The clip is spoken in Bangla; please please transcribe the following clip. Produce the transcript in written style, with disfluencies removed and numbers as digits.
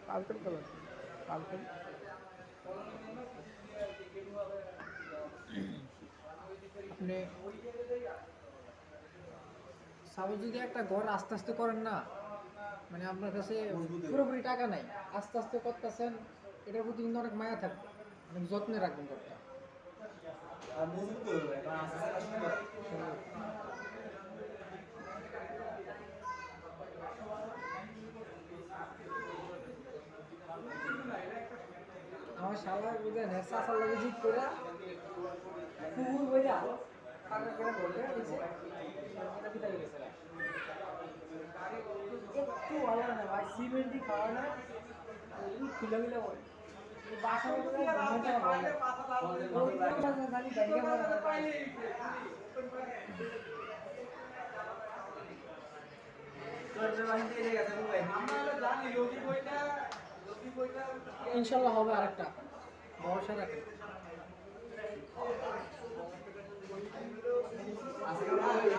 Purple colour, purple. আপনি সাপোজ যদি একটা ঘর আস্তে আস্তে করেন না, মানে আপনার কাছে পুরোপুরি টাকা নাই, আস্তে আস্তে করতেছেন, এটার প্রতি কিন্তু অনেক মায়া থাকবে, অনেক যত্নে রাখবেন ঘরটা। আমার শালা বুঝলেন চাষার লাগে জিত করে পুকুর বইরা টাকা করে বলবে এটা বিদায় গেছে একটু ভালো না ভাই, সিমেন্টই খাওয়া না খুলে খুলে বলে বাসা ইনশাল্লাহ হবে আরেকটা, ভরসা রাখেন।